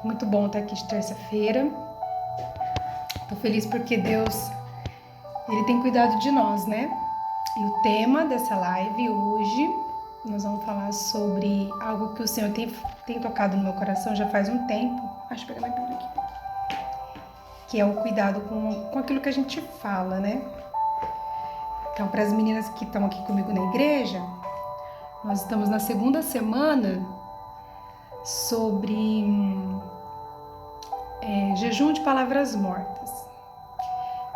Muito bom estar aqui de terça-feira. Tô feliz porque Deus, Ele tem cuidado de nós, né? E o tema dessa live hoje, nós vamos falar sobre algo que o Senhor tem tocado no meu coração já faz um tempo. Deixa eu pegar minha Bíblia aqui. Que é o cuidado com aquilo que a gente fala, né? Então, para as meninas que estão aqui comigo na igreja, nós estamos na segunda semana sobre jejum de palavras mortas,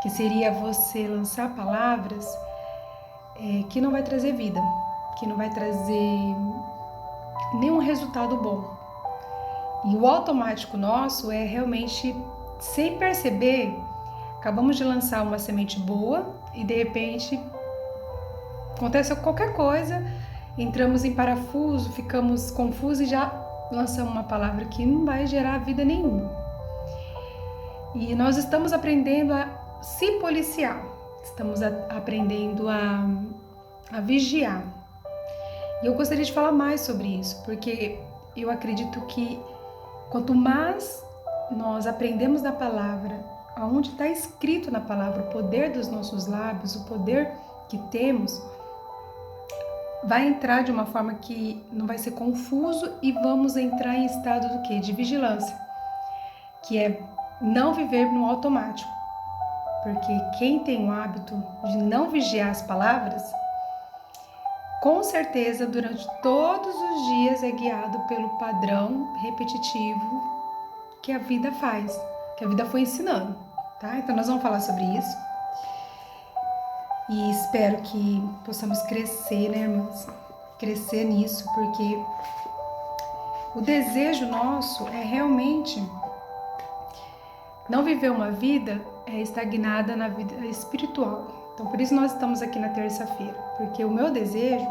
que seria você lançar palavras que não vai trazer vida, que não vai trazer nenhum resultado bom. E o automático nosso é realmente, sem perceber, acabamos de lançar uma semente boa e de repente acontece qualquer coisa, entramos em parafuso, ficamos confusos e já lançamos uma palavra que não vai gerar vida nenhuma. E nós estamos aprendendo a se policiar, estamos aprendendo a vigiar. E eu gostaria de falar mais sobre isso, porque eu acredito que quanto mais nós aprendemos da palavra, aonde está escrito na palavra o poder dos nossos lábios, o poder que temos, vai entrar de uma forma que não vai ser confuso e vamos entrar em estado do quê? De vigilância, que é não viver no automático. Porque quem tem o hábito de não vigiar as palavras, com certeza durante todos os dias é guiado pelo padrão repetitivo que a vida faz, que a vida foi ensinando, tá? Então nós vamos falar sobre isso. E espero que possamos crescer, né, irmãs? Crescer nisso, porque o desejo nosso é realmente não viver uma vida estagnada na vida espiritual. Então, por isso nós estamos aqui na terça-feira, porque o meu desejo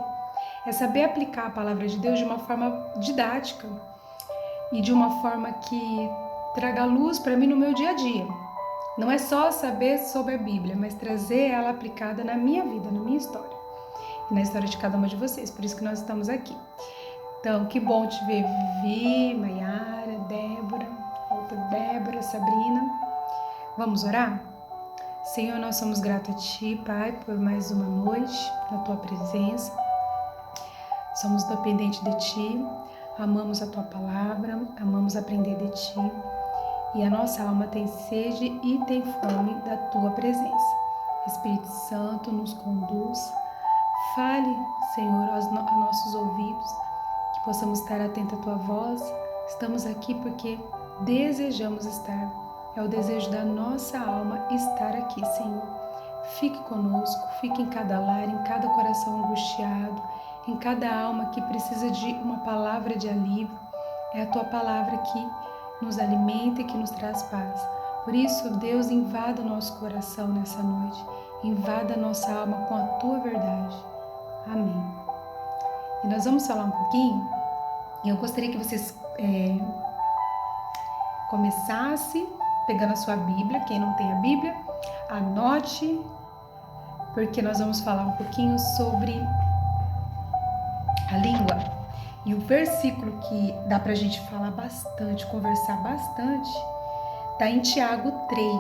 é saber aplicar a palavra de Deus de uma forma didática e de uma forma que traga luz para mim no meu dia a dia. Não é só saber sobre a Bíblia, mas trazer ela aplicada na minha vida, na minha história e na história de cada uma de vocês. Por isso que nós estamos aqui. Então, que bom te ver, Vivi, Maiara, Débora, outra Débora, Sabrina. Vamos orar? Senhor, nós somos gratos a Ti, Pai, por mais uma noite na Tua presença. Somos dependentes de Ti, amamos a Tua palavra, amamos aprender de Ti. E a nossa alma tem sede e tem fome da Tua presença. Espírito Santo, nos conduz. Fale, Senhor, a nossos ouvidos, que possamos estar atentos à Tua voz. Estamos aqui porque desejamos estar. É o desejo da nossa alma estar aqui, Senhor. Fique conosco, fique em cada lar, em cada coração angustiado, em cada alma que precisa de uma palavra de alívio. É a Tua palavra que nos alimenta e que nos traz paz. Por isso, Deus, invada o nosso coração nessa noite. Invada a nossa alma com a Tua verdade. Amém. E nós vamos falar um pouquinho, e eu gostaria que vocês começassem pegando a sua Bíblia. Quem não tem a Bíblia, anote, porque nós vamos falar um pouquinho sobre a língua. E o versículo que dá pra gente falar bastante, conversar bastante, tá em Tiago 3,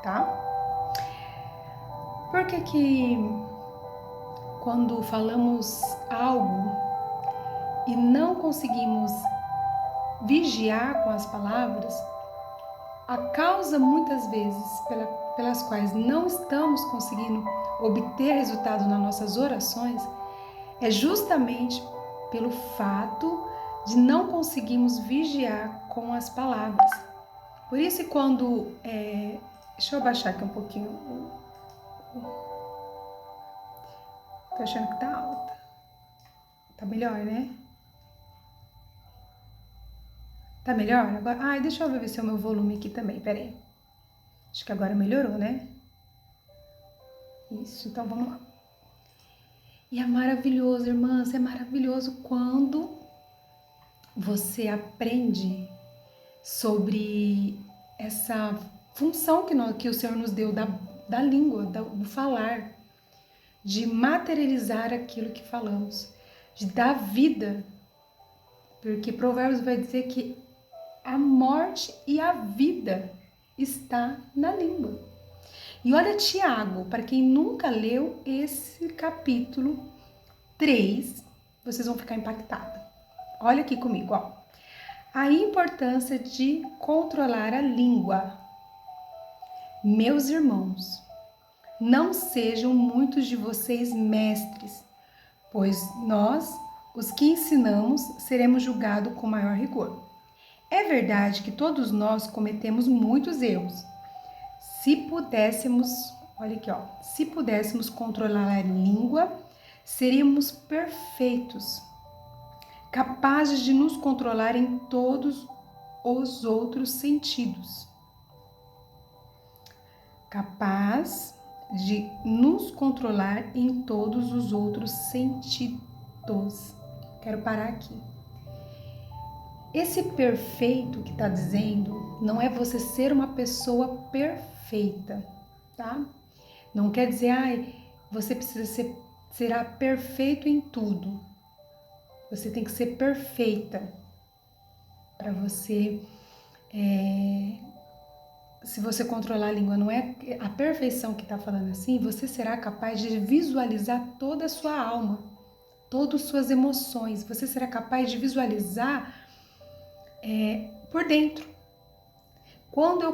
tá? Por que quando falamos algo e não conseguimos vigiar com as palavras, a causa muitas vezes pelas quais não estamos conseguindo obter resultado nas nossas orações é justamente pelo fato de não conseguirmos vigiar com as palavras. Por isso, quando... deixa eu abaixar aqui um pouquinho. Tô achando que tá alta. Tá melhor, né? Tá melhor? Agora, deixa eu ver se é o meu volume aqui também, peraí. Acho que agora melhorou, né? Isso, então vamos lá. E é maravilhoso, irmãs, é maravilhoso quando você aprende sobre essa função que o Senhor nos deu da língua, do falar, de materializar aquilo que falamos, de dar vida, porque Provérbios vai dizer que A morte e a vida está na língua. E olha Tiago, para quem nunca leu esse capítulo 3, vocês vão ficar impactados. Olha aqui comigo, ó. A importância de controlar a língua. Meus irmãos, não sejam muitos de vocês mestres, pois nós, os que ensinamos, seremos julgados com maior rigor. É verdade que todos nós cometemos muitos erros. Se pudéssemos, olha aqui, ó, se pudéssemos controlar a língua, seríamos perfeitos, capazes de nos controlar em todos os outros sentidos. Capaz de nos controlar em todos os outros sentidos. Quero parar aqui. Esse perfeito que está dizendo não é você ser uma pessoa perfeita, tá? Não quer dizer, você precisa será perfeito em tudo. Você tem que ser perfeita para você. Se você controlar a língua, não é a perfeição que está falando assim, você será capaz de visualizar toda a sua alma, todas as suas emoções. Você será capaz de visualizar por dentro. Quando eu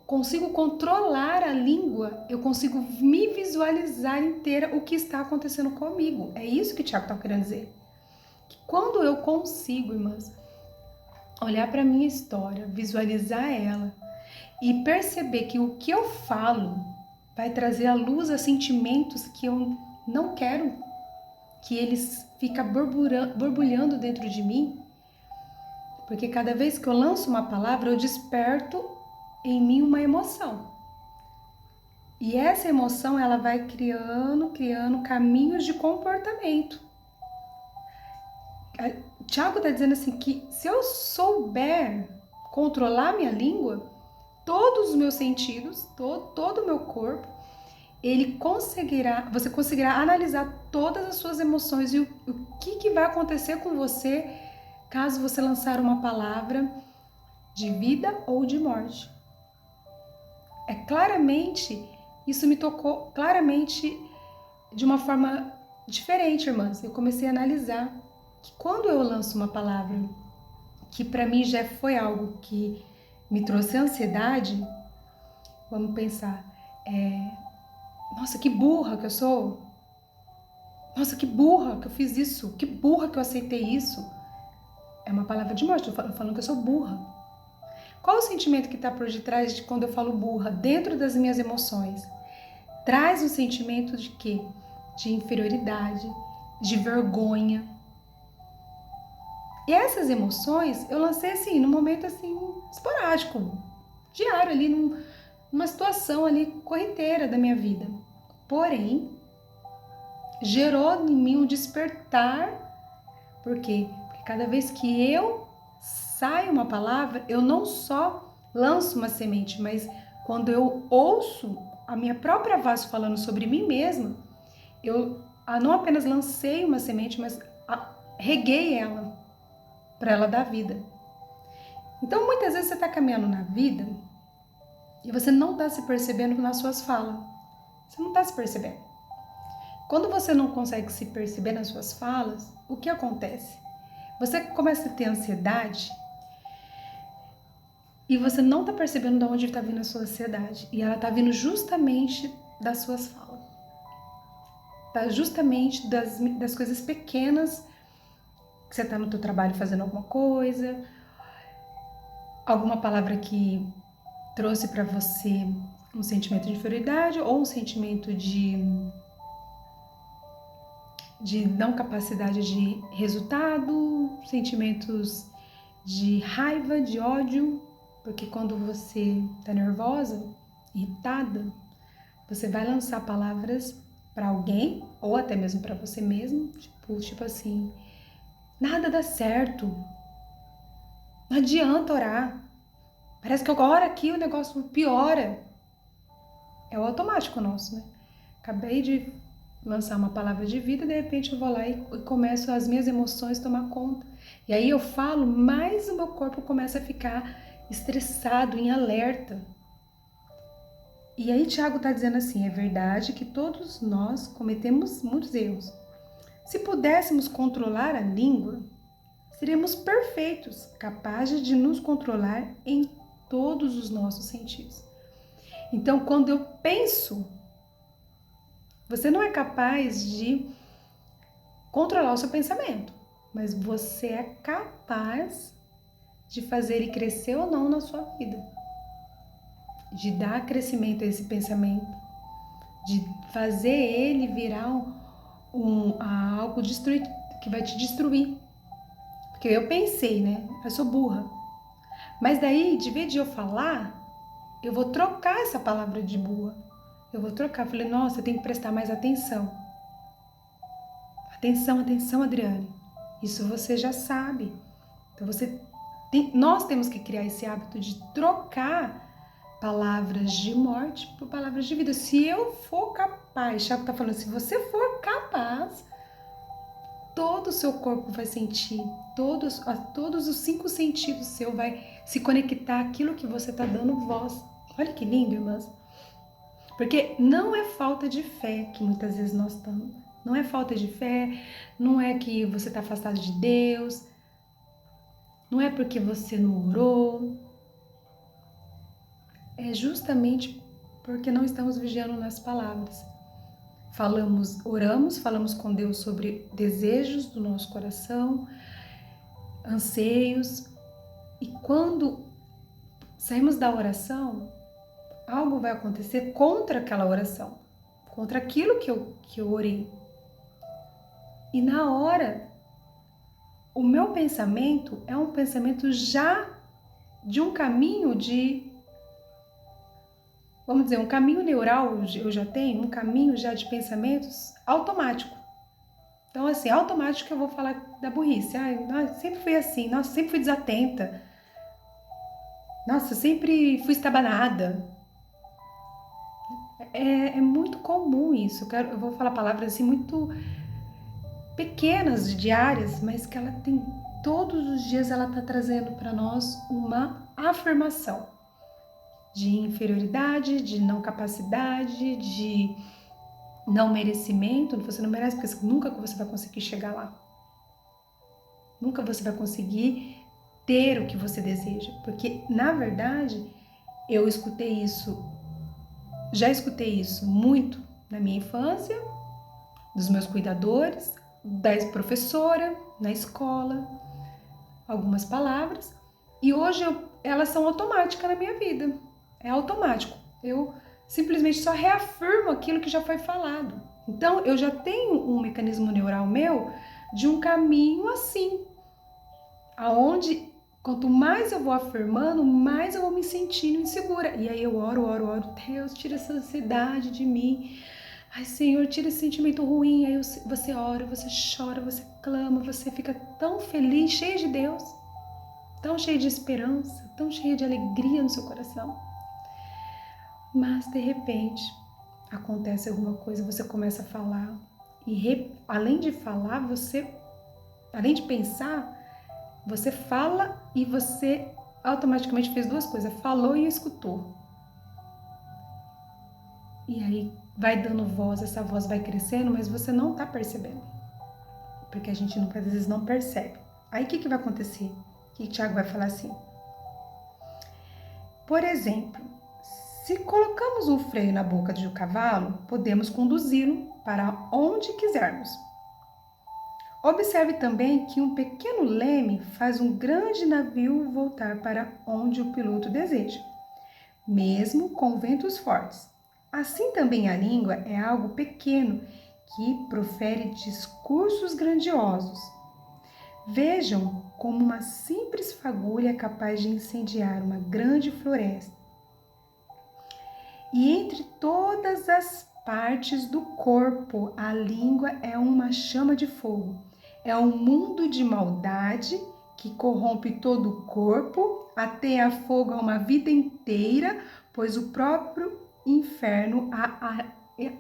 consigo controlar a língua, eu consigo me visualizar inteira o que está acontecendo comigo. É isso que o Tiago está querendo dizer. Que quando eu consigo, irmãs, olhar para a minha história, visualizar ela e perceber que o que eu falo vai trazer à luz a sentimentos que eu não quero, que eles ficam borbulhando dentro de mim, porque cada vez que eu lanço uma palavra, eu desperto em mim uma emoção. E essa emoção, ela vai criando caminhos de comportamento. O Tiago está dizendo assim que se eu souber controlar minha língua, todos os meus sentidos, todo o meu corpo, você conseguirá analisar todas as suas emoções e o que vai acontecer com você caso você lançar uma palavra de vida ou de morte. Isso me tocou claramente de uma forma diferente, irmãs. Eu comecei a analisar que quando eu lanço uma palavra que para mim já foi algo que me trouxe ansiedade, vamos pensar, nossa, que burra que eu sou. Nossa, que burra que eu fiz isso. Que burra que eu aceitei isso. É uma palavra de morte, eu falando que eu sou burra. Qual o sentimento que está por detrás de quando eu falo burra? Dentro das minhas emoções. Traz um sentimento de quê? De inferioridade, de vergonha. E essas emoções eu lancei assim, num momento assim, esporádico, diário ali, numa situação ali corriqueira da minha vida. Porém, gerou em mim um despertar. Por quê? Porque cada vez que eu saio uma palavra, eu não só lanço uma semente, mas quando eu ouço a minha própria voz falando sobre mim mesma, eu não apenas lancei uma semente, mas reguei ela para ela dar vida. Então, muitas vezes você está caminhando na vida e você não está se percebendo nas suas falas. Você não está se percebendo. Quando você não consegue se perceber nas suas falas, o que acontece? Você começa a ter ansiedade e você não está percebendo de onde está vindo a sua ansiedade. E ela está vindo justamente das suas falas. Tá justamente das coisas pequenas que você está no teu trabalho fazendo alguma coisa, alguma palavra que trouxe para você um sentimento de inferioridade ou um sentimento de não capacidade de resultado, sentimentos de raiva, de ódio, porque quando você está nervosa, irritada, você vai lançar palavras para alguém ou até mesmo para você mesmo, tipo assim, nada dá certo, não adianta orar, parece que agora aqui o negócio piora. É o automático nosso, né? Acabei de lançar uma palavra de vida e de repente eu vou lá e começo as minhas emoções tomar conta. E aí eu falo, mais o meu corpo começa a ficar estressado, em alerta. E aí Tiago está dizendo assim, é verdade que todos nós cometemos muitos erros. Se pudéssemos controlar a língua, seríamos perfeitos, capazes de nos controlar em todos os nossos sentidos. Então, quando eu penso, você não é capaz de controlar o seu pensamento, mas você é capaz de fazer ele crescer ou não na sua vida, de dar crescimento a esse pensamento, de fazer ele virar algo que vai te destruir. Porque eu pensei, né? Eu sou burra. Mas daí, de vez de eu falar, eu vou trocar essa palavra de burra. Eu vou trocar. Falei, nossa, eu tenho que prestar mais atenção. Atenção, atenção, Adriane. Isso você já sabe. Então nós temos que criar esse hábito de trocar palavras de morte por palavras de vida. Se eu for capaz, Thiago está falando, se você for capaz, todo o seu corpo vai sentir, todos os 5 sentidos seu vai se conectar àquilo que você está dando voz. Olha que lindo, irmãs. Porque não é falta de fé que muitas vezes nós estamos. Não é falta de fé, não é que você está afastado de Deus, não é porque você não orou. É justamente porque não estamos vigiando nas palavras. Oramos, falamos com Deus sobre desejos do nosso coração, anseios, e quando saímos da oração, algo vai acontecer contra aquela oração, contra aquilo que eu orei. E na hora, o meu pensamento é um pensamento já de um caminho vamos dizer, um caminho neural, eu já tenho um caminho já de pensamentos automático. Então, assim, automático eu vou falar da burrice. Nossa, sempre fui assim, nossa, sempre fui desatenta. Nossa, sempre fui estabanada. É muito comum isso. Eu vou falar palavras assim muito pequenas, diárias, mas que ela tem, todos os dias ela está trazendo para nós uma afirmação de inferioridade, de não capacidade, de não merecimento. Você não merece, porque nunca você vai conseguir chegar lá. Nunca você vai conseguir ter o que você deseja, porque na verdade eu já escutei isso muito na minha infância, dos meus cuidadores, da professora, na escola, algumas palavras, e hoje elas são automáticas na minha vida, é automático, eu simplesmente só reafirmo aquilo que já foi falado. Então eu já tenho um mecanismo neural meu de um caminho assim, aonde quanto mais eu vou afirmando, mais eu vou me sentindo insegura. E aí eu oro, Deus, tira essa ansiedade de mim. Ai, Senhor, tira esse sentimento ruim. Aí você ora, você chora, você clama, você fica tão feliz, cheio de Deus, tão cheio de esperança, tão cheio de alegria no seu coração. Mas, de repente, acontece alguma coisa, você começa a falar. E além de falar, além de pensar, você fala e você automaticamente fez 2 coisas, falou e escutou. E aí vai dando voz, essa voz vai crescendo, mas você não tá percebendo. Porque a gente às vezes não percebe. Aí o que vai acontecer? O que Tiago vai falar assim? Por exemplo, se colocamos um freio na boca de um cavalo, podemos conduzi-lo para onde quisermos. Observe também que um pequeno leme faz um grande navio voltar para onde o piloto deseja, mesmo com ventos fortes. Assim também a língua é algo pequeno que profere discursos grandiosos. Vejam como uma simples fagulha é capaz de incendiar uma grande floresta. E entre todas as partes do corpo, a língua é uma chama de fogo. É um mundo de maldade que corrompe todo o corpo, até a fogo uma vida inteira, pois o próprio inferno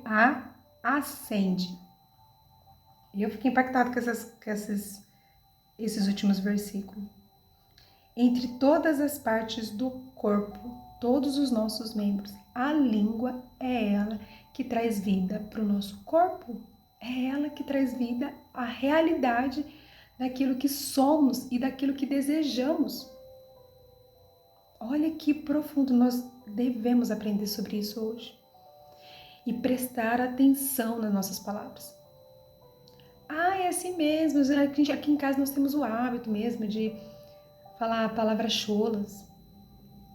a acende. E eu fiquei impactada com esses esses últimos versículos. Entre todas as partes do corpo, todos os nossos membros, a língua é ela que traz vida para o nosso corpo. É ela que traz vida à realidade daquilo que somos e daquilo que desejamos. Olha que profundo, nós devemos aprender sobre isso hoje. E prestar atenção nas nossas palavras. É assim mesmo, aqui em casa nós temos o hábito mesmo de falar palavras cholas,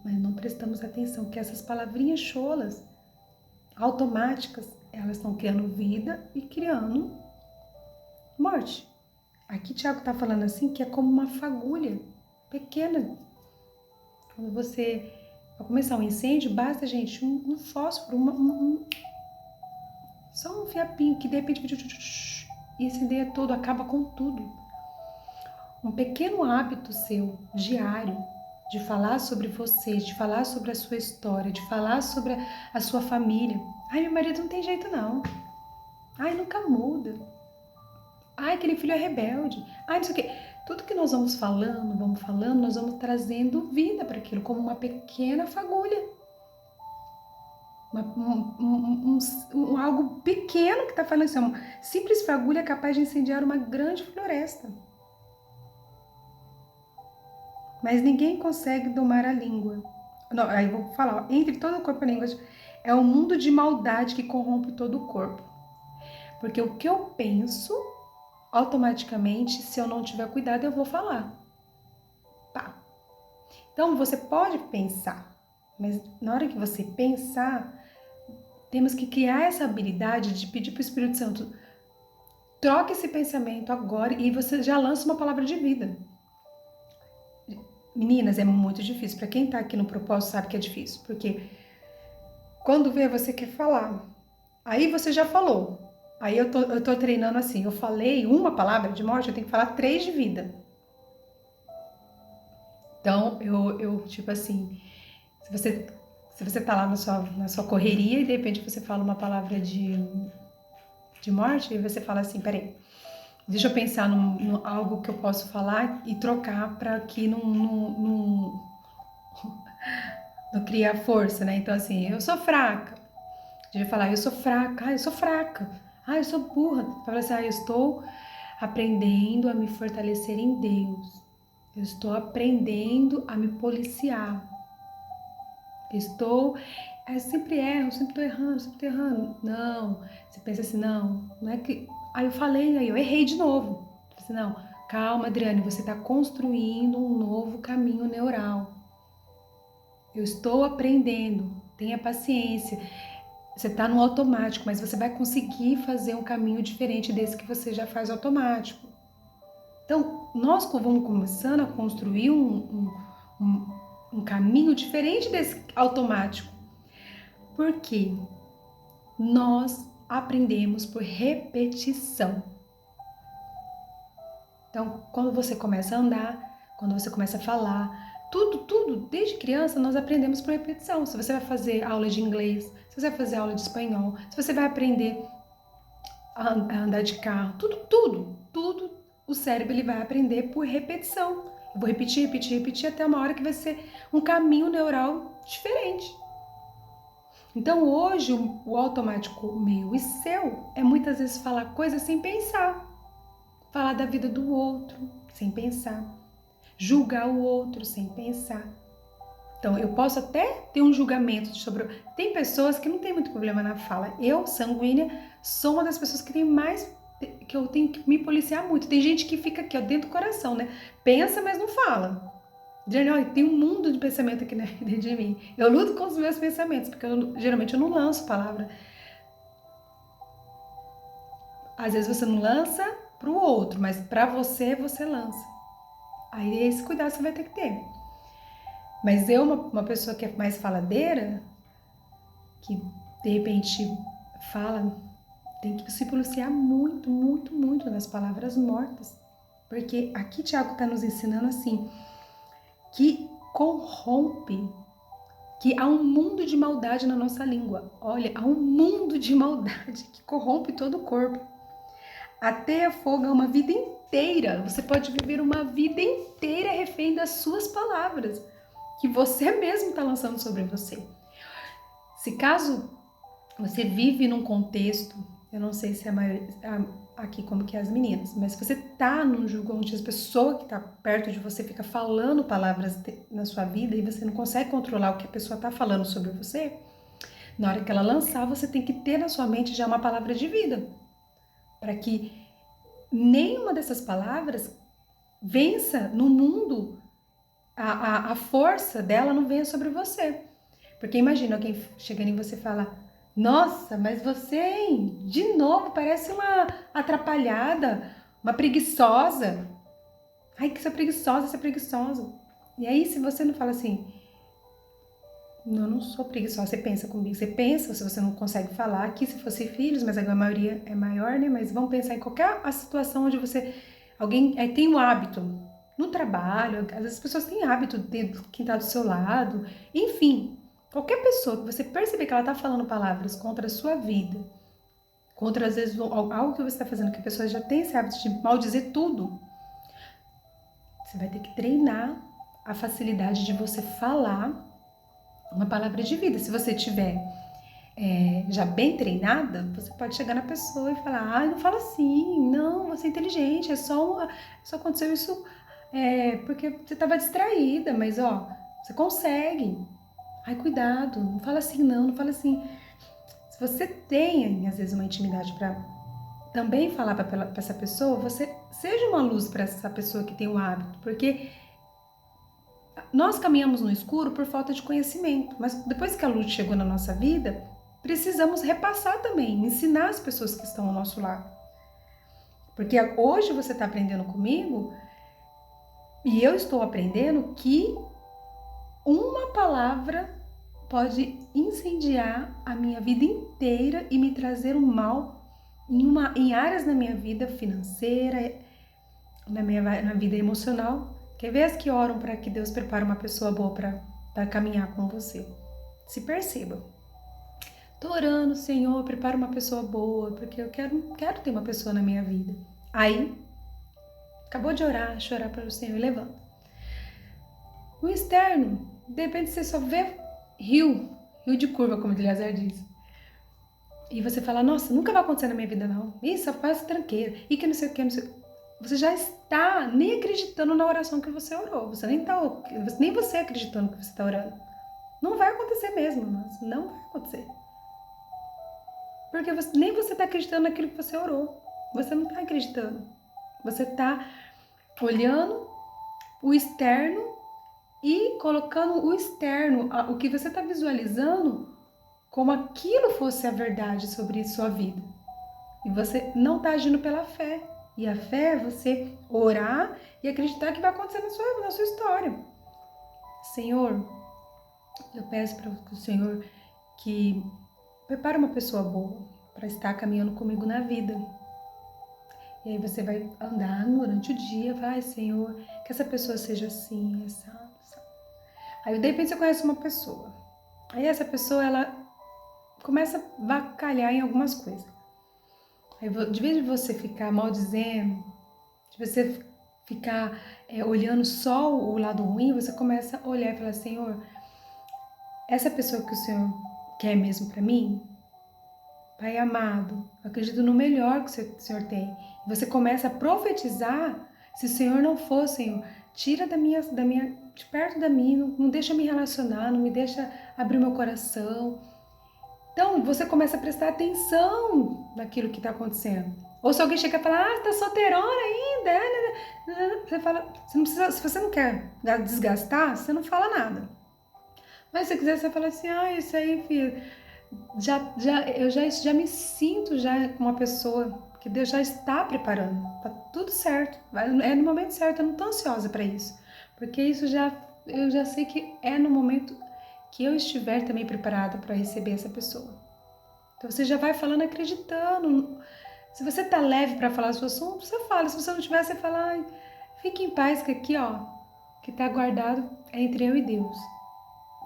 mas não prestamos atenção que essas palavrinhas cholas, automáticas, elas estão criando vida e criando morte. Aqui Tiago está falando assim que é como uma fagulha pequena. Quando você vai começar um incêndio, basta, gente, um fósforo, só um fiapinho que de repente e incendeia tudo, acaba com tudo. Um pequeno hábito seu, diário, de falar sobre você, de falar sobre a sua história, de falar sobre a sua família. Meu marido não tem jeito não. Nunca muda. Aquele filho é rebelde. Não sei o quê. Tudo que nós vamos falando, nós vamos trazendo vida para aquilo, como uma pequena fagulha. Algo pequeno que está falando assim, uma simples fagulha é capaz de incendiar uma grande floresta. Mas ninguém consegue domar a língua. Não, aí eu vou falar, entre todo o corpo e a língua, é um mundo de maldade que corrompe todo o corpo. Porque o que eu penso, automaticamente, se eu não tiver cuidado, eu vou falar. Tá. Então, você pode pensar, mas na hora que você pensar, temos que criar essa habilidade de pedir para o Espírito Santo, troque esse pensamento agora e você já lança uma palavra de vida. Meninas, é muito difícil. Para quem tá aqui no propósito sabe que é difícil, porque quando vê, você quer falar. Aí você já falou. Aí eu tô treinando assim, eu falei uma palavra de morte, eu tenho que falar 3 de vida. Então, eu tipo assim, se você tá lá na sua correria e de repente você fala uma palavra de morte, aí você fala assim, peraí, deixa eu pensar no algo que eu posso falar e trocar para que não criar força, né? Então assim, eu sou fraca. Devia falar, eu sou fraca, eu sou fraca. Eu sou burra. Fala assim, eu estou aprendendo a me fortalecer em Deus. Eu estou aprendendo a me policiar. Eu sempre erro, sempre tô errando. Não, você pensa assim, não é que... Aí eu falei, aí eu errei de novo. Assim, não, calma, Adriane, você está construindo um novo caminho neural. Eu estou aprendendo, tenha paciência. Você está no automático, mas você vai conseguir fazer um caminho diferente desse que você já faz automático. Então, nós vamos começando a construir um caminho diferente desse automático. Porque nós aprendemos por repetição. Então, quando você começa a andar, quando você começa a falar, tudo, desde criança nós aprendemos por repetição. Se você vai fazer aula de inglês, se você vai fazer aula de espanhol, se você vai aprender a andar de carro, tudo, o cérebro ele vai aprender por repetição. Eu vou repetir até uma hora que vai ser um caminho neural diferente. Então hoje o automático meu e seu é muitas vezes falar coisas sem pensar. Falar da vida do outro sem pensar. Julgar o outro sem pensar. Então, eu posso até ter um julgamento sobre... Tem pessoas que não tem muito problema na fala. Eu, sanguínea, sou uma das pessoas que tem mais... que eu tenho que me policiar muito. Tem gente que fica aqui, ó, dentro do coração, né? Pensa, mas não fala. Tem um mundo de pensamento aqui dentro de mim. Eu luto com os meus pensamentos, porque geralmente eu não lanço palavra. Às vezes você não lança pro outro, mas pra você, você lança. Aí esse cuidado você vai ter que ter. Mas eu, uma pessoa que é mais faladeira, que de repente fala, tem que se policiar muito nas palavras mortas. Porque aqui Tiago está nos ensinando assim, que corrompe, que há um mundo de maldade na nossa língua. Olha, há um mundo de maldade que corrompe todo o corpo. Até afoga uma vida inteira. Você pode viver uma vida inteira refém das suas palavras, que você mesmo está lançando sobre você. Se caso você vive num contexto, eu não sei se aqui como que é as meninas, mas se você tá num jogo onde as pessoas que tá perto de você fica falando palavras na sua vida e você não consegue controlar o que a pessoa tá falando sobre você, na hora que ela lançar, você tem que ter na sua mente já uma palavra de vida, para que nenhuma dessas palavras vença no mundo, a força dela não venha sobre você. Porque imagina alguém chegando em você e falar: nossa, mas você, hein, de novo, parece uma atrapalhada, uma preguiçosa. Ai, que você é preguiçosa, você é preguiçosa. E aí, se você não fala assim, não, eu não sou preguiçosa, você pensa comigo, você pensa, se você não consegue falar aqui, se fosse filhos, mas a maioria é maior, né? Mas vamos pensar em qualquer a situação onde alguém tem um hábito, no trabalho, às vezes as pessoas têm hábito de ter quem tá do seu lado, enfim, qualquer pessoa que você perceber que ela tá falando palavras contra a sua vida, contra às vezes algo que você está fazendo, que a pessoa já tem esse hábito de maldizer tudo, você vai ter que treinar a facilidade de você falar uma palavra de vida. Se você tiver já bem treinada, você pode chegar na pessoa e falar: não fala assim, não, você é inteligente, só aconteceu isso porque você estava distraída, mas ó, você consegue. Ai, cuidado, não fala assim não, não fala assim. Se você tem, às vezes, uma intimidade para também falar para essa pessoa, você seja uma luz para essa pessoa que tem o hábito, porque nós caminhamos no escuro por falta de conhecimento, mas depois que a luz chegou na nossa vida, precisamos repassar também, ensinar as pessoas que estão ao nosso lado. Porque hoje você está aprendendo comigo e eu estou aprendendo que uma palavra pode incendiar a minha vida inteira e me trazer um mal em áreas da minha vida financeira, na vida emocional. Quer ver as que oram para que Deus prepare uma pessoa boa para caminhar com você? Se perceba. Tô orando, Senhor, prepara uma pessoa boa, porque eu quero ter uma pessoa na minha vida. Aí, acabou de orar, chorar para o Senhor e levanta. O externo, de repente você só vê rio de curva, como o Eleazar diz. E você fala: nossa, nunca vai acontecer na minha vida não. Isso, só faz tranqueira. E que não sei o que, não sei o que. Você já está nem acreditando na oração que você orou. Você nem você acreditando que você está orando. Não vai acontecer mesmo, mas não vai acontecer. Porque nem você está acreditando naquilo que você orou. Você não está acreditando. Você está olhando o externo e colocando o externo, o que você está visualizando, como aquilo fosse a verdade sobre sua vida. E você não está agindo pela fé. E a fé é você orar e acreditar que vai acontecer na sua história. Senhor, eu peço para o Senhor que prepare uma pessoa boa para estar caminhando comigo na vida. E aí você vai andar durante o dia, vai, Senhor, que essa pessoa seja assim, sabe? Aí de repente você conhece uma pessoa. Aí essa pessoa, ela começa a vacalhar em algumas coisas. Aí, de vez de você ficar maldizendo, de você ficar olhando só o lado ruim, você começa a olhar e falar: Senhor, essa pessoa que o Senhor quer mesmo para mim, Pai amado, eu acredito no melhor que o Senhor tem. E você começa a profetizar: se o Senhor não for, Senhor, tira de perto da minha, não deixa me relacionar, não me deixa abrir meu coração. Então, você começa a prestar atenção naquilo que está acontecendo. Ou se alguém chega e fala: tá solteirona ainda, você fala, você não precisa, se você não quer desgastar, você não fala nada. Mas se você quiser, você fala assim: isso aí, filho, eu já me sinto já com uma pessoa que Deus já está preparando, tá tudo certo, é no momento certo, eu não tô ansiosa para isso, porque eu já sei que é no momento que eu estiver também preparada para receber essa pessoa. Então você já vai falando acreditando. Se você tá leve para falar seu assunto, você fala. Se você não tiver, você fala: fique em paz, que aqui, ó, que tá guardado é entre eu e Deus.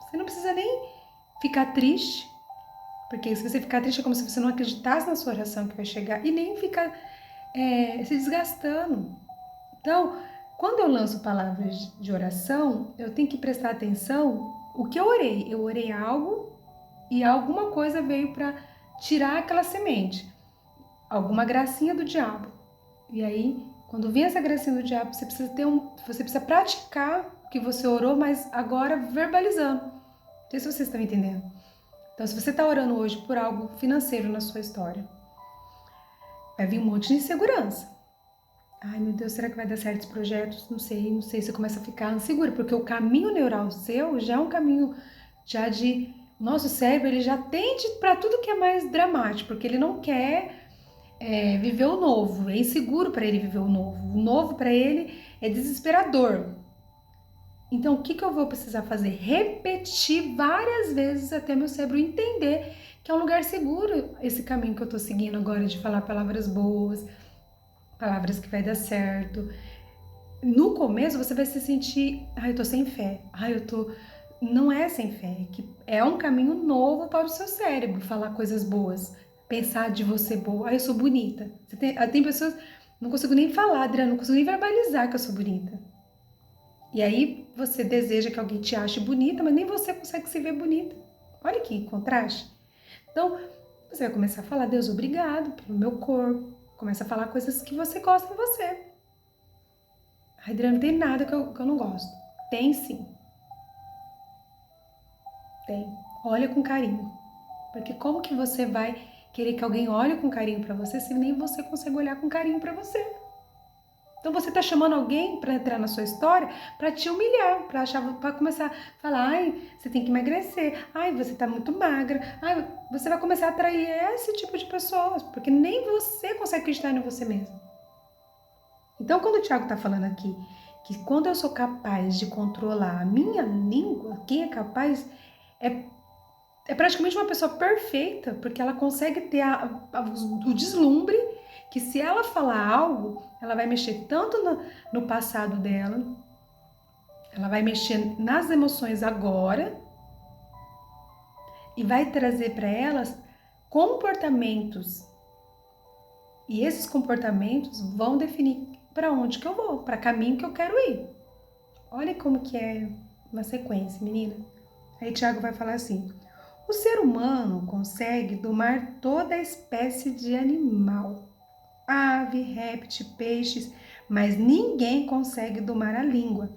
Você não precisa nem ficar triste, porque se você ficar triste é como se você não acreditasse na sua oração que vai chegar, e nem ficar se desgastando. Então, quando eu lanço palavras de oração, eu tenho que prestar atenção o que eu orei. Eu orei algo e alguma coisa veio para tirar aquela semente, alguma gracinha do diabo. E aí, quando vem essa gracinha do diabo, você precisa praticar o que você orou, mas agora verbalizando. Não sei se vocês estão entendendo. Então, se você está orando hoje por algo financeiro na sua história, vai vir um monte de insegurança. Ai, meu Deus, será que vai dar certos projetos? Não sei. Você começa a ficar inseguro, porque o caminho neural seu já é um caminho já de... Nosso cérebro, ele já tende para tudo que é mais dramático, porque ele não quer viver o novo, é inseguro para ele viver o novo. O novo para ele é desesperador. Então, o que eu vou precisar fazer? Repetir várias vezes até meu cérebro entender que é um lugar seguro esse caminho que eu tô seguindo agora de falar palavras boas, palavras que vai dar certo. No começo você vai se sentir, eu tô sem fé, Não é sem fé, é que é um caminho novo para o seu cérebro, falar coisas boas, pensar de você boa. Eu sou bonita. Tem pessoas, não consigo nem falar, Adriana, não consigo nem verbalizar que eu sou bonita. E aí você deseja que alguém te ache bonita, mas nem você consegue se ver bonita. Olha que contraste. Então, você vai começar a falar, Deus, obrigado pelo meu corpo. Começa a falar coisas que você gosta em você. Adriana, não tem nada que eu não gosto. Tem sim. Tem. Olha com carinho. Porque como que você vai querer que alguém olhe com carinho pra você se nem você consegue olhar com carinho pra você? Então você tá chamando alguém pra entrar na sua história pra te humilhar, pra começar a falar, você tem que emagrecer, você tá muito magra, você vai começar a atrair esse tipo de pessoas, porque nem você consegue acreditar em você mesmo. Então quando o Thiago tá falando aqui, que quando eu sou capaz de controlar a minha língua, quem é capaz é praticamente uma pessoa perfeita, porque ela consegue ter o deslumbre que se ela falar algo, ela vai mexer tanto no passado dela, ela vai mexer nas emoções agora e vai trazer para elas comportamentos. E esses comportamentos vão definir para onde que eu vou, para caminho que eu quero ir. Olha como que é uma sequência, menina. Aí Tiago vai falar assim: o ser humano consegue domar toda a espécie de animal, ave, réptil, peixes, mas ninguém consegue domar a língua.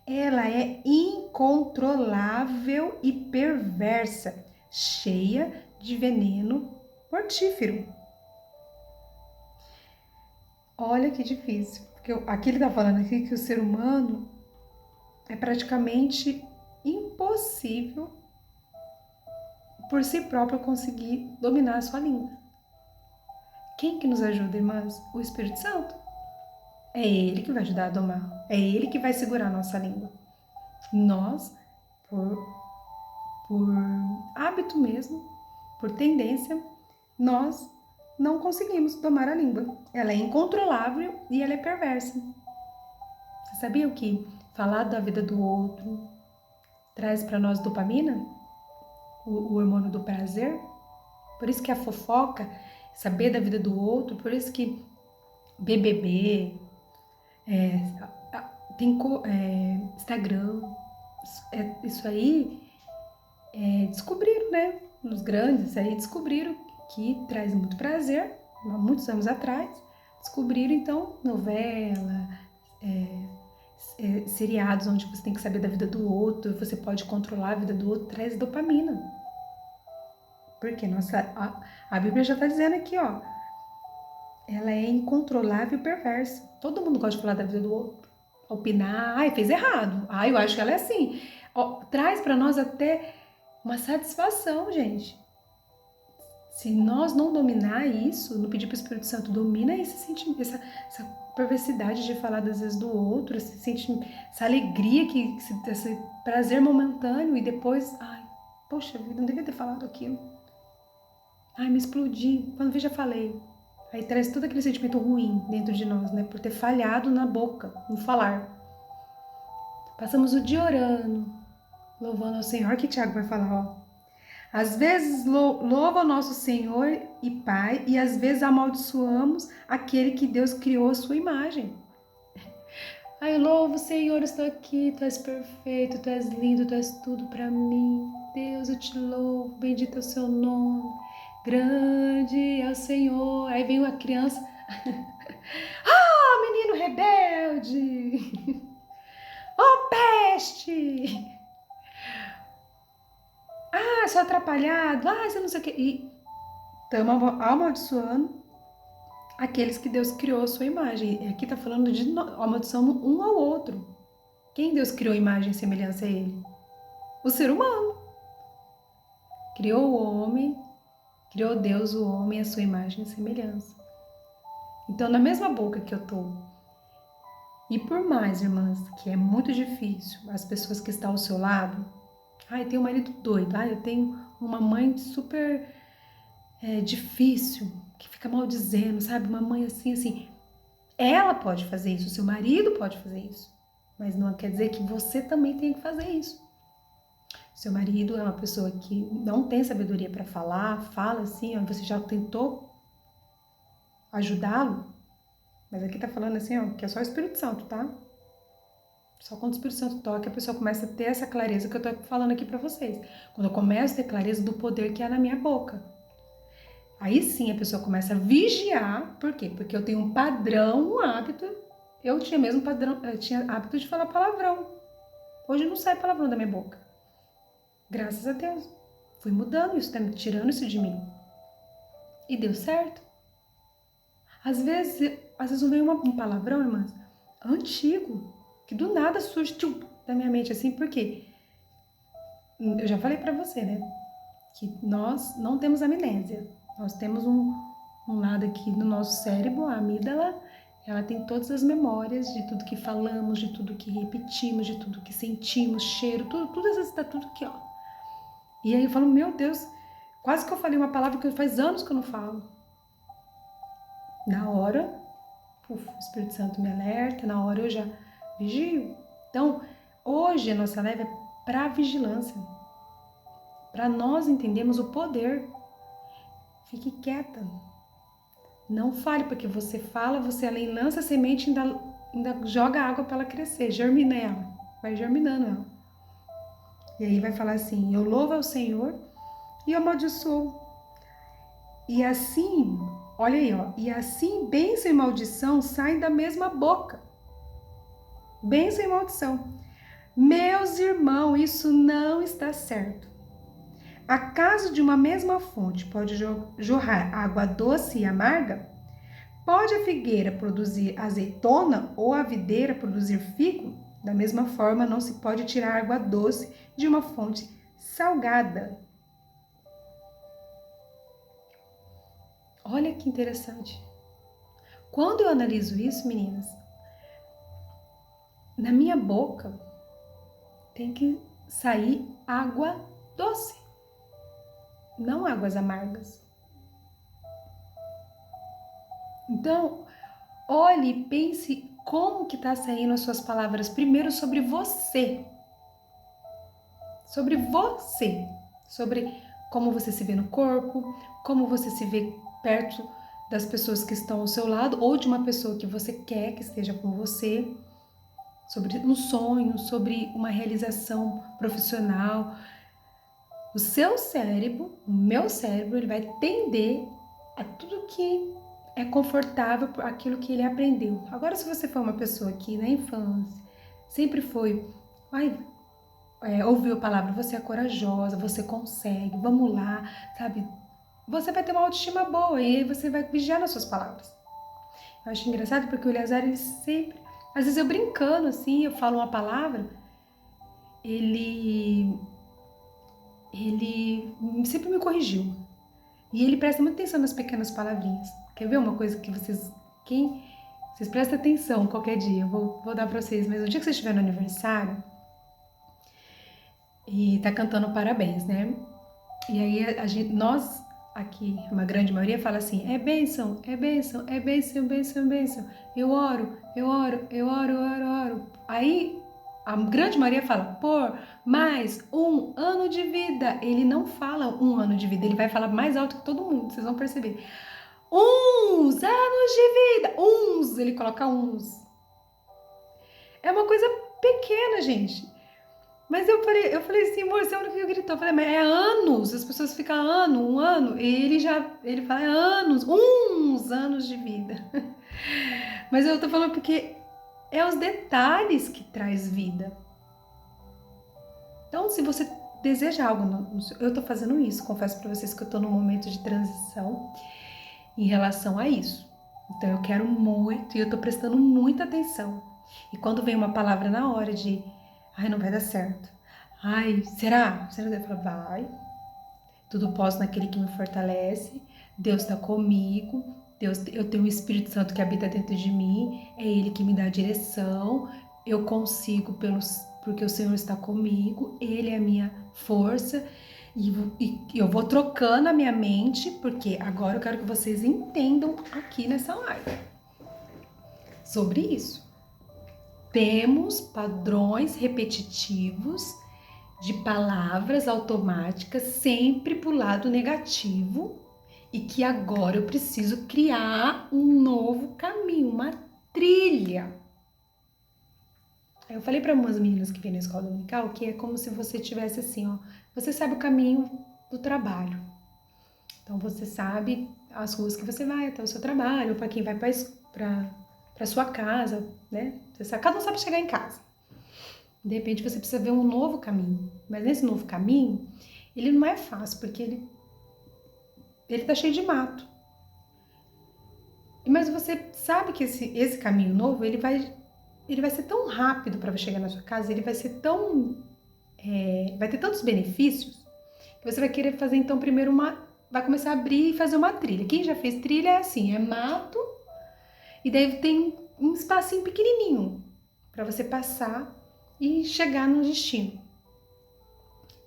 Ela é incontrolável e perversa, cheia de veneno mortífero. Olha que difícil, porque aqui ele está falando aqui que o ser humano é praticamente impossível por si próprio conseguir dominar a sua língua. Quem que nos ajuda, irmãs? O Espírito Santo. É ele que vai ajudar a domar. É ele que vai segurar a nossa língua. Nós, por hábito mesmo, por tendência, nós não conseguimos domar a língua. Ela é incontrolável e ela é perversa. Você sabia que falar da vida do outro traz para nós dopamina? O hormônio do prazer? Por isso que a fofoca, saber da vida do outro, por isso que BBB, tem Instagram, isso aí descobriram, né? Os grandes aí descobriram que traz muito prazer, há muitos anos atrás, descobriram então novela, seriados onde você tem que saber da vida do outro, você pode controlar a vida do outro, traz dopamina. Porque a Bíblia já está dizendo aqui, ó, ela é incontrolável e perversa. Todo mundo gosta de falar da vida do outro. Opinar, fez errado. Eu acho que ela é assim. Traz para nós até uma satisfação, gente. Se nós não dominar isso, não pedir para o Espírito Santo, domina esse sentimento, essa perversidade de falar das vezes do outro, essa alegria, esse prazer momentâneo e depois, poxa vida, não devia ter falado aquilo. Me explodi. Quando vi, já falei. Aí traz todo aquele sentimento ruim dentro de nós, né? Por ter falhado na boca, no falar. Passamos o dia orando, louvando ao Senhor, que Tiago vai falar, ó. Às vezes louva o nosso Senhor e Pai e às vezes amaldiçoamos aquele que Deus criou à sua imagem. Ai, louvo o Senhor, estou aqui, Tu és perfeito, Tu és lindo, Tu és tudo para mim. Deus, eu te louvo, bendito é o seu nome, grande é o Senhor. Aí vem uma criança, menino rebelde, peste, seu atrapalhado, você não sei o que. E estamos amaldiçoando aqueles que Deus criou a sua imagem. E aqui está falando de amaldiçoando um ao outro. Quem Deus criou a imagem e semelhança a ele? O ser humano. Criou o homem, criou Deus o homem a sua imagem e semelhança. Então, na mesma boca que eu tô, e por mais, irmãs, que é muito difícil, as pessoas que estão ao seu lado, eu tenho um marido doido, eu tenho uma mãe super difícil, que fica maldizendo, sabe? Uma mãe assim, ela pode fazer isso, o seu marido pode fazer isso, mas não quer dizer que você também tem que fazer isso. Seu marido é uma pessoa que não tem sabedoria para falar, fala assim, você já tentou ajudá-lo? Mas aqui tá falando assim, que é só o Espírito Santo, tá? Só quando o Espírito Santo toca, a pessoa começa a ter essa clareza que eu tô falando aqui pra vocês. Quando eu começo a ter clareza do poder que há na minha boca. Aí sim a pessoa começa a vigiar. Por quê? Porque eu tenho um padrão, um hábito. Eu tinha mesmo padrão, eu tinha hábito de falar palavrão. Hoje não sai palavrão da minha boca. Graças a Deus. Fui mudando isso, tá me tirando isso de mim. E deu certo. Às vezes não vem um palavrão, irmãs, antigo, que do nada surge da minha mente assim, porque eu já falei pra você, né, que nós não temos amnésia, nós temos um lado aqui no nosso cérebro, a amígdala, ela tem todas as memórias de tudo que falamos, de tudo que repetimos, de tudo que sentimos, cheiro, tudo está tudo aqui, ó. E aí eu falo, meu Deus, quase que eu falei uma palavra que faz anos que eu não falo. Na hora, o Espírito Santo me alerta, na hora eu já vigio. Então, hoje a nossa live é para vigilância, para nós entendermos o poder. Fique quieta, não fale, porque você fala, você além lança a semente, ainda joga água para ela crescer, germina ela, vai germinando ela. E aí vai falar assim, eu louvo ao Senhor e eu amaldiçoo. E assim, olha aí, e assim bênção e maldição saem da mesma boca. Bênção e maldição. Meus irmãos, isso não está certo. Acaso de uma mesma fonte pode jorrar água doce e amarga? Pode a figueira produzir azeitona ou a videira produzir figo? Da mesma forma, não se pode tirar água doce de uma fonte salgada. Olha que interessante. Quando eu analiso isso, meninas, na minha boca tem que sair água doce, não águas amargas. Então, olhe e pense como que está saindo as suas palavras, primeiro sobre você, sobre como você se vê no corpo, como você se vê perto das pessoas que estão ao seu lado ou de uma pessoa que você quer que esteja com você, sobre um sonho, sobre uma realização profissional. O seu cérebro, o meu cérebro, ele vai tender a tudo que é confortável por aquilo que ele aprendeu. Agora, se você for uma pessoa que na infância sempre foi, ouviu a palavra, você é corajosa, você consegue, vamos lá, sabe? Você vai ter uma autoestima boa e aí você vai vigiar nas suas palavras. Eu acho engraçado porque o Eleazar, ele sempre, às vezes eu brincando assim, eu falo uma palavra, ele sempre me corrigiu. E ele presta muita atenção nas pequenas palavrinhas. Quer ver uma coisa que vocês prestem atenção qualquer dia, eu vou dar pra vocês, mas no dia que vocês estiverem no aniversário e tá cantando parabéns, né? E aí nós aqui, uma grande maioria fala assim, é bênção, é bênção, é bênção, bênção, bênção. Eu oro, eu oro, eu oro, eu oro, eu oro. Aí A grande maioria fala por mais 1 ano de vida. Ele não fala 1 ano de vida, ele vai falar mais alto que todo mundo, vocês vão perceber. Uns anos de vida, uns, ele coloca uns. É uma coisa pequena, gente. Mas eu falei assim, amor, você é o único que gritou. Eu falei, mas é anos, as pessoas ficam ano, 1 ano, e ele fala, é anos, uns anos de vida. Mas eu tô falando porque é os detalhes que traz vida. Então, se você deseja algo, eu tô fazendo isso, confesso pra vocês que eu tô num momento de transição em relação a isso. Então, eu quero muito e eu tô prestando muita atenção. E quando vem uma palavra na hora de, ai, não vai dar certo. Ai, será? Será que eu falo, vai. Tudo posso naquele que me fortalece. Deus está comigo. Eu tenho o Espírito Santo que habita dentro de mim. É Ele que me dá a direção. Eu consigo porque o Senhor está comigo. Ele é a minha força. E eu vou trocando a minha mente, porque agora eu quero que vocês entendam aqui nessa live sobre isso. Temos padrões repetitivos de palavras automáticas sempre pro lado negativo e que agora eu preciso criar um novo caminho, uma trilha. Eu falei para umas meninas que vêm na escola dominical que é como se você tivesse assim, ó, você sabe o caminho do trabalho. Então você sabe as ruas que você vai até o seu trabalho, para quem vai para sua casa, né? Cada um sabe chegar em casa. De repente você precisa ver um novo caminho. Mas nesse novo caminho, ele não é fácil, porque ele tá cheio de mato. Mas você sabe que esse caminho novo, ele vai ser tão rápido para chegar na sua casa, ele vai ser tão... vai ter tantos benefícios, que você vai querer fazer, então, primeiro vai começar a abrir e fazer uma trilha. Quem já fez trilha é assim, é mato, e daí tem um espacinho pequenininho para você passar e chegar no destino.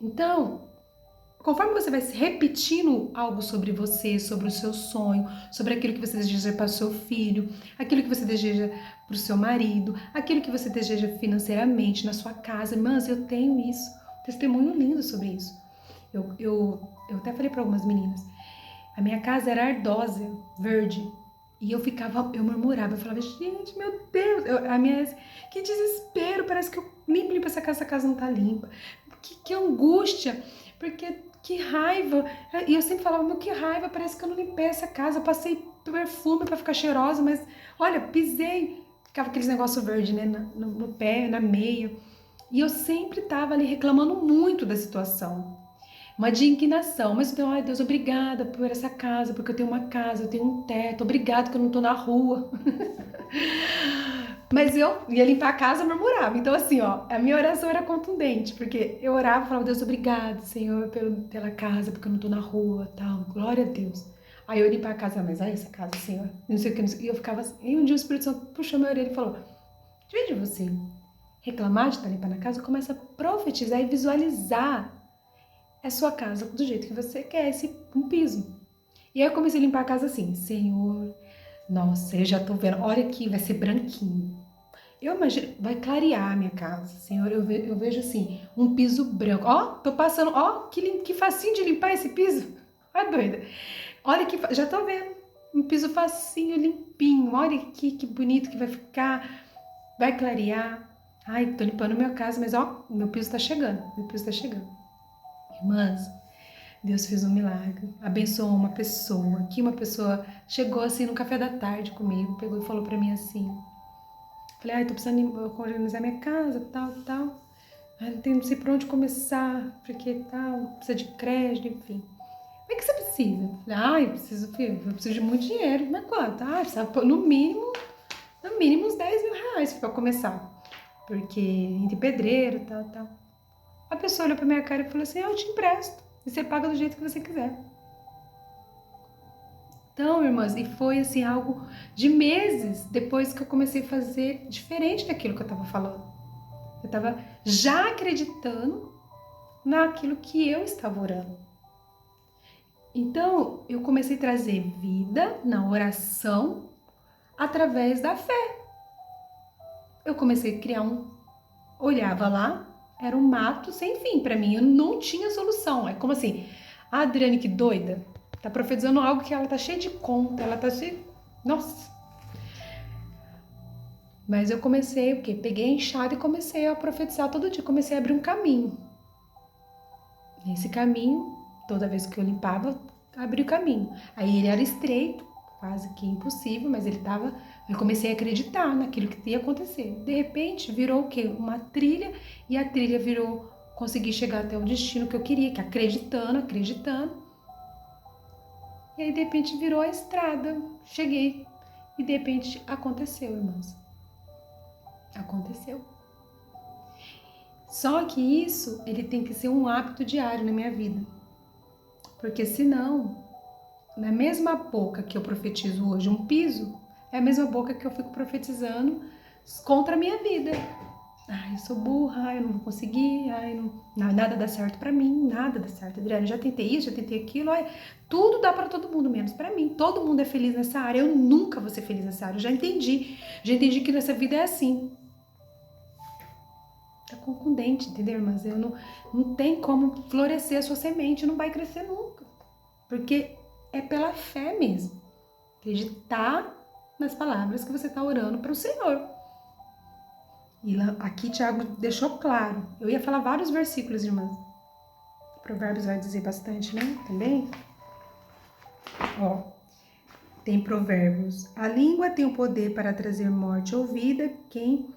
Então, conforme você vai se repetindo algo sobre você, sobre o seu sonho, sobre aquilo que você deseja para o seu filho, aquilo que você deseja para o seu marido, aquilo que você deseja financeiramente na sua casa, mas eu tenho isso, testemunho lindo sobre isso. Eu até falei para algumas meninas, a minha casa era ardosa, verde, e eu murmurava, eu falava, gente, meu Deus, que desespero, parece que eu limpo essa casa não tá limpa, que angústia, porque que raiva, e eu sempre falava, meu, que raiva, parece que eu não limpei essa casa, eu passei perfume pra ficar cheirosa, mas olha, pisei, ficava aqueles negócios verdes, né, no pé, na meia, e eu sempre tava ali reclamando muito da situação, uma indignação, mas então, ai Deus, obrigada por essa casa, porque eu tenho uma casa, eu tenho um teto, obrigado que eu não tô na rua. Mas eu ia limpar a casa e murmurava. Então, assim, ó, a minha oração era contundente, porque eu orava e falava, Deus, obrigado, Senhor, pela casa, porque eu não tô na rua, tal, glória a Deus. Aí eu ia limpar a casa, mas essa casa, Senhor, não sei o que, não sei o que. E eu ficava assim, e um dia o Espírito Santo puxou minha orelha e falou, de vez de você reclamar de estar limpando a casa, começa a profetizar e visualizar a sua casa do jeito que você quer, um piso. E aí eu comecei a limpar a casa assim, Senhor, nossa, eu já tô vendo, olha aqui, vai ser branquinho. Eu imagino, vai clarear a minha casa, Senhor, eu vejo assim, um piso branco. Ó, tô passando, ó, que facinho de limpar esse piso. Olha doida. Olha que, já tô vendo, um piso facinho, limpinho. Olha aqui, que bonito que vai ficar, vai clarear. Ai, tô limpando a minha casa, mas ó, meu piso tá chegando, Irmãs, Deus fez um milagre, abençoou uma pessoa, que uma pessoa chegou assim no café da tarde comigo, pegou e falou pra mim assim, falei, ai, tô precisando organizar minha casa, tal, ai, não sei por onde começar, porque tal, precisa de crédito, enfim. O que você precisa? Falei, ai, eu preciso de muito dinheiro, mas quanto? Ah, precisa no mínimo uns 10 mil reais pra começar, porque entre pedreiro, tal. A pessoa olhou pra minha cara e falou assim, eu te empresto. E você paga do jeito que você quiser. Então, irmãs, e foi assim algo de meses depois que eu comecei a fazer diferente daquilo que eu estava falando. Eu estava já acreditando naquilo que eu estava orando. Então, eu comecei a trazer vida na oração através da fé. Eu comecei a criar olhava lá, era um mato sem fim pra mim, eu não tinha solução. É como assim, a Adriane, que doida, tá profetizando algo que ela tá cheia de conta, ela tá cheia... Nossa! Mas eu comecei, o quê? Peguei a enxada e comecei a profetizar todo dia, comecei a abrir um caminho. Nesse caminho, toda vez que eu limpava, abria o caminho. Aí ele era estreito, quase que impossível, mas eu comecei a acreditar naquilo que ia acontecer. De repente, virou o quê? Uma trilha, e a trilha virou, consegui chegar até o destino que eu queria, que acreditando. E aí, de repente, virou a estrada. Cheguei. E, de repente, aconteceu, irmãos. Aconteceu. Só que isso, ele tem que ser um hábito diário na minha vida. Porque senão, na mesma boca que eu profetizo hoje um piso, é a mesma boca que eu fico profetizando contra a minha vida. Ai, eu sou burra, ai, eu não vou conseguir, ai, nada dá certo pra mim, nada dá certo. Adriana, já tentei isso, já tentei aquilo, ai, tudo dá pra todo mundo, menos pra mim. Todo mundo é feliz nessa área, eu nunca vou ser feliz nessa área. Eu já entendi que nessa vida é assim. Tá concludente, entendeu, irmãs? Não tem como florescer a sua semente, não vai crescer nunca. Porque é pela fé mesmo. Acreditar nas palavras que você está orando para o Senhor. E lá, aqui Tiago deixou claro. Eu ia falar vários versículos, irmãs. Provérbios vai dizer bastante, né? Também. Ó, tem Provérbios. A língua tem o poder para trazer morte ou vida. Quem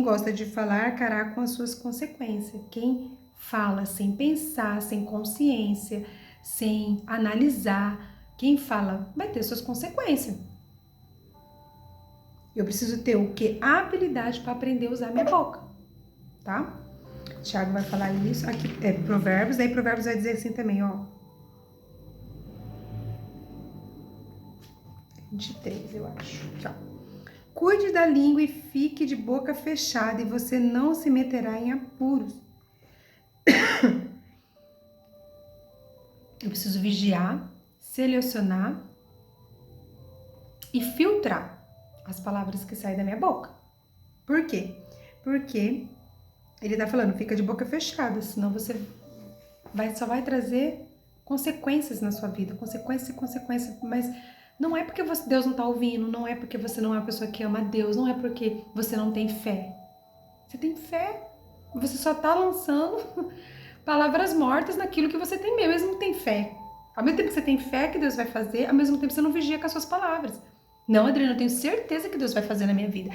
gosta de falar arcará com as suas consequências. Quem fala sem pensar, sem consciência, sem analisar, quem fala vai ter suas consequências. Eu preciso ter o quê? A habilidade para aprender a usar minha boca, tá? Tiago vai falar isso. Aqui é Provérbios, daí Provérbios vai dizer assim também, ó. 23, eu acho. Tchau. Cuide da língua e fique de boca fechada, e você não se meterá em apuros. Eu preciso vigiar, selecionar e filtrar as palavras que saem da minha boca. Por quê? Porque ele tá falando, fica de boca fechada, senão você só vai trazer consequências na sua vida, consequência, mas não é porque Deus não tá ouvindo, não é porque você não é uma pessoa que ama a Deus, não é porque você não tem fé. Você tem fé, você só tá lançando palavras mortas naquilo que você tem mesmo, não tem fé. Ao mesmo tempo que você tem fé que Deus vai fazer, ao mesmo tempo você não vigia com as suas palavras. Não, Adriana, eu tenho certeza que Deus vai fazer na minha vida.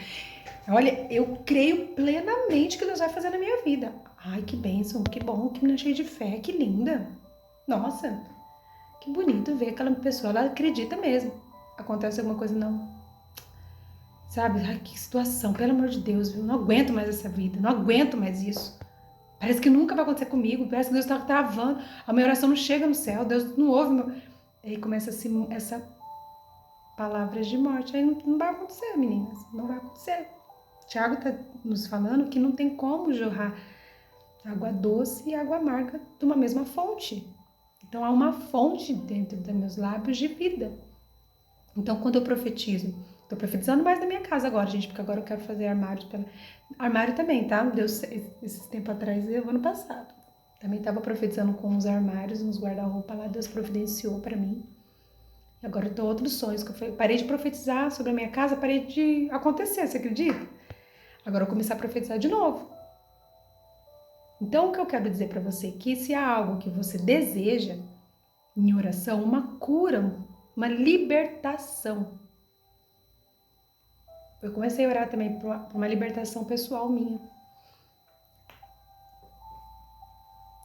Olha, eu creio plenamente que Deus vai fazer na minha vida. Ai, que bênção, que bom, que menina cheia de fé, que linda. Nossa, que bonito ver aquela pessoa, ela acredita mesmo. Acontece alguma coisa, não. Sabe, ai, que situação, pelo amor de Deus, viu? Não aguento mais essa vida, não aguento mais isso. Parece que nunca vai acontecer comigo, parece que Deus está travando, a minha oração não chega no céu, Deus não ouve meu... Aí começa assim, essa palavra de morte, aí não vai acontecer, meninas, não vai acontecer. Tiago está nos falando que não tem como jorrar água doce e água amarga de uma mesma fonte. Então há uma fonte dentro dos meus lábios de vida. Então quando eu profetizo, estou profetizando mais na minha casa agora, gente, porque agora eu quero fazer armários. Armário também, tá? Deu esses tempos atrás, ano passado. Também estava profetizando com uns armários, uns guarda-roupa lá, Deus providenciou para mim. E agora eu tô outros sonhos, que eu parei de profetizar sobre a minha casa, parei de acontecer, você acredita? Agora eu vou começar a profetizar de novo. Então, o que eu quero dizer para você é que se há algo que você deseja em oração, uma cura, uma libertação. Eu comecei a orar também por uma libertação pessoal minha.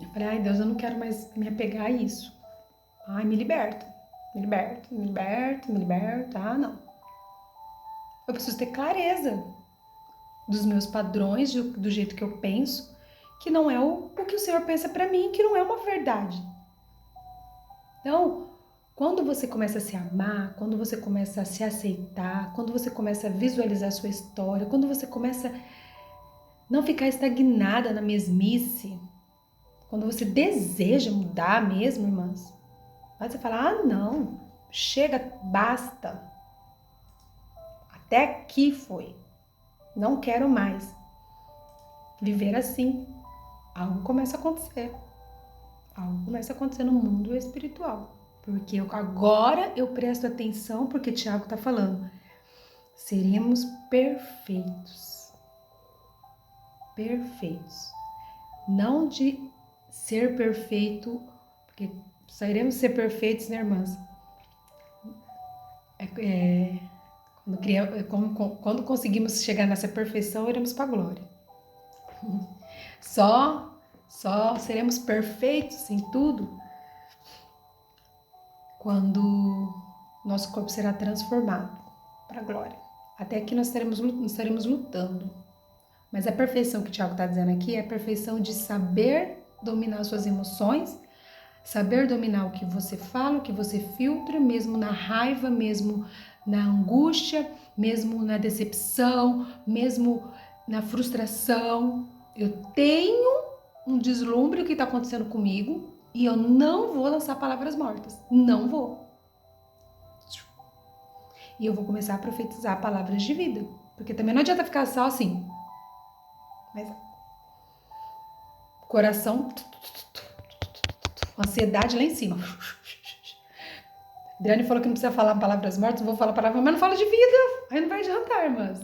Eu falei, ai Deus, eu não quero mais me apegar a isso. Ai, me liberta. Ah, não. Eu preciso ter clareza dos meus padrões, do jeito que eu penso, que não é o que o Senhor pensa para mim, que não é uma verdade. Então, quando você começa a se amar, quando você começa a se aceitar, quando você começa a visualizar a sua história, quando você começa a não ficar estagnada na mesmice, quando você deseja mudar mesmo, irmãs, aí você fala, ah, não, chega, basta. Até aqui foi. Não quero mais viver assim. Algo começa a acontecer. Algo começa a acontecer no mundo espiritual. Porque agora eu presto atenção porque Tiago está falando. Seremos perfeitos. Perfeitos. Não de ser perfeito, porque só iremos ser perfeitos, né, irmãs? Quando conseguimos chegar nessa perfeição, iremos para a glória. Só seremos perfeitos em tudo quando nosso corpo será transformado para a glória. Até aqui nós estaremos lutando. Mas a perfeição que o Tiago está dizendo aqui é a perfeição de saber dominar suas emoções, saber dominar o que você fala, o que você filtra, mesmo na raiva, mesmo na angústia, mesmo na decepção, mesmo na frustração. Eu tenho um deslumbre do que está acontecendo comigo e eu não vou lançar palavras mortas. Não vou. E eu vou começar a profetizar palavras de vida. Porque também não adianta ficar só assim. Mas coração, ansiedade lá em cima. Adriane falou que não precisa falar palavras mortas, eu vou falar palavras, mas não fala de vida. Aí não vai adiantar, irmãs.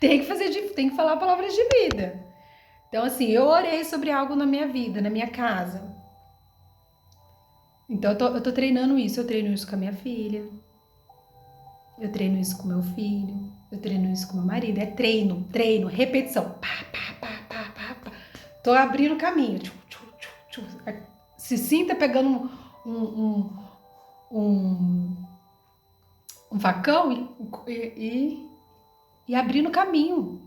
tem que falar palavras de vida. Então, assim, eu orei sobre algo na minha vida, na minha casa. Então, eu tô treinando isso. Eu treino isso com a minha filha. Eu treino isso com meu filho. Eu treino isso com meu marido. É treino, repetição. Pá, pá, pá, pá, pá, pá. Tô abrindo caminho. Se sinta pegando um facão e abrindo caminho.